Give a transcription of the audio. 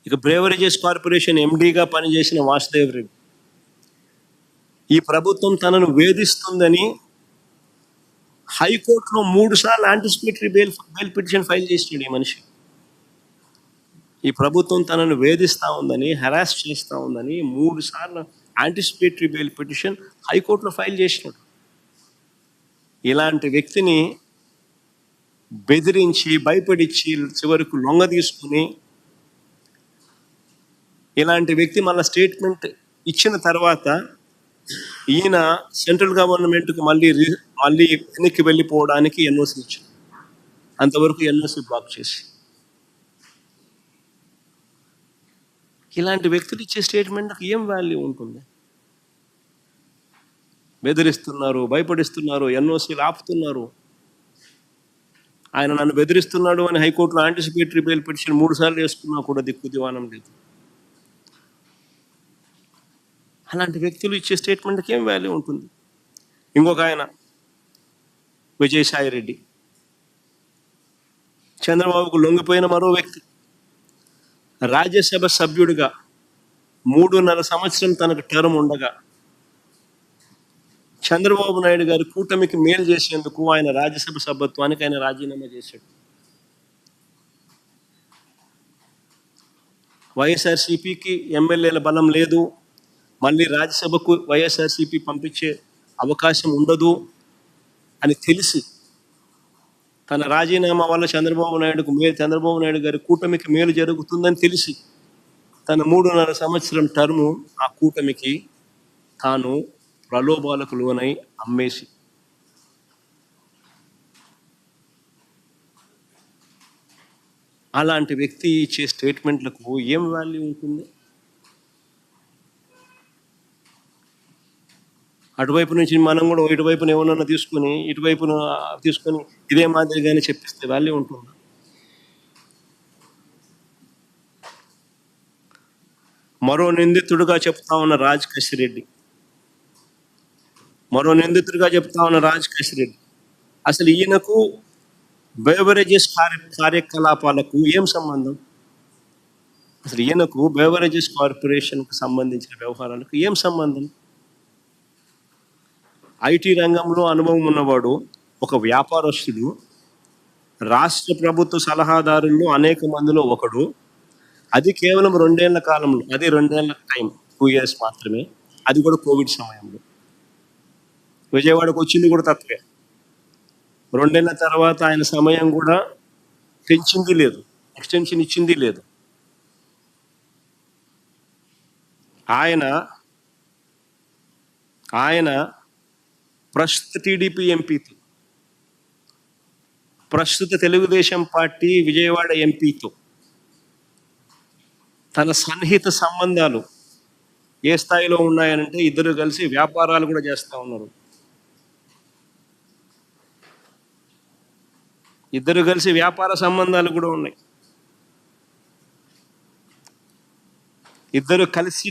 ఇక beverages corporation ఎండీగా పనిచేసిన వాసుదేవ్ రెడ్డి ఈ ప్రభుత్వం తనను వేధిస్తుందని హైకోర్టులో 3 సార్లు యాంటిసిపేటరీ బెయిల్ పిటిషన్ ఫైల్ చేసినాడు ఈ మనిషి. ఈ ప్రభుత్వం తనను వేధిస్తూ ఉందని, హెరాస్ చేస్తూ ఉందని 3 సార్లు యాంటిసిపేటరీ బెయిల్ పిటిషన్ హైకోర్టులో ఫైల్ చేసినాడు. ఇలాంటి వ్యక్తిని బెదిరించి, భయపడిచ్చి, చివరకు లొంగ తీసుకుని, ఇలాంటి వ్యక్తి మళ్ళీ స్టేట్మెంట్ ఇచ్చిన తర్వాత ఈయన సెంట్రల్ గవర్నమెంట్కి మళ్ళీ వెనక్కి వెళ్ళిపోవడానికి ఎన్ఓసి ఇచ్చారు. అంతవరకు ఎన్ఓసి బ్లాక్ చేసి, ఇలాంటి వ్యక్తులు ఇచ్చే స్టేట్మెంట్కి ఏం వాల్యూ ఉంటుంది? బెదిరిస్తున్నారు, భయపడిస్తున్నారు, ఎన్ఓసీలు ఆపుతున్నారు. ఆయన నన్ను బెదిరిస్తున్నాడు అని హైకోర్టులో యాంటిసిపేటరీ బెయిల్ పిటిషన్ 3 సార్లు వేసుకున్నా కూడా దిక్కు దివానం లేదు. అలాంటి వ్యక్తులు ఇచ్చే స్టేట్మెంట్కి ఏం వాల్యూ ఉంటుంది? ఇంకొక ఆయన విజయసాయి రెడ్డి, చంద్రబాబుకు లొంగిపోయిన మరో వ్యక్తి. రాజ్యసభ సభ్యుడిగా 3.5 సంవత్సరం తనకు టర్మ్ ఉండగా చంద్రబాబు నాయుడు గారి కూటమికి మేలు చేసేందుకు ఆయన రాజ్యసభ సభ్యత్వానికి ఆయన రాజీనామా చేశాడు. వైఎస్ఆర్సీపీకి ఎమ్మెల్యేల బలం లేదు, మళ్ళీ రాజ్యసభకు వైఎస్ఆర్సీపీ పంపించే అవకాశం ఉండదు అని తెలిసి, తన రాజీనామా వల్ల చంద్రబాబు నాయుడు గారి కూటమికి మేలు జరుగుతుందని తెలిసి తన 3.5 సంవత్సరం టర్ము ఆ కూటమికి తాను ప్రలోభాలకు లోనై అమ్మేసి, అలాంటి వ్యక్తి ఇచ్చే స్టేట్మెంట్లకు ఏం వాల్యూ ఉంటుంది? అటువైపు నుంచి మనం కూడా ఇటువైపున ఏమన్నా తీసుకొని ఇటువైపున తీసుకొని ఇదే మాదిరిగానే చెప్పిస్తే వాల్యూ ఉంటుంది? మరో నిందితుడిగా చెప్తా ఉన్న రాజ్ కసిరెడ్డి, అసలు ఈయనకు బెవరేజెస్ కార్యకలాపాలకు ఏం సంబంధం? అసలు ఈయనకు బెవరేజెస్ కార్పొరేషన్కు సంబంధించిన వ్యవహారాలకు ఏం సంబంధం? ఐటీ రంగంలో అనుభవం ఉన్నవాడు, ఒక వ్యాపారస్తుడు, రాష్ట్ర ప్రభుత్వ సలహాదారుల్లో అనేక మందిలో ఒకడు. అది కేవలం 2 ఏళ్ల కాలంలో, అది 2 ఏళ్ల టైం, 2 years మాత్రమే, అది కూడా కోవిడ్ సమయంలో. విజయవాడకు వచ్చింది కూడా తక్కువే. 2 ఏళ్ల తర్వాత ఆయన సమయం కూడా పెంచింది లేదు, ఎక్స్టెన్షన్ ఇచ్చింది లేదు. ఆయన ప్రస్తుత టీడీపీ ఎంపీతో, ప్రస్తుత తెలుగుదేశం పార్టీ విజయవాడ ఎంపీతో తన సన్నిహిత సంబంధాలు ఏ స్థాయిలో ఉన్నాయనంటే, ఇద్దరు కలిసి వ్యాపారాలు కూడా చేస్తూ ఉన్నారు. ఇద్దరు కలిసి వ్యాపార సంబంధాలు కూడా ఉన్నాయి. ఇద్దరు కలిసి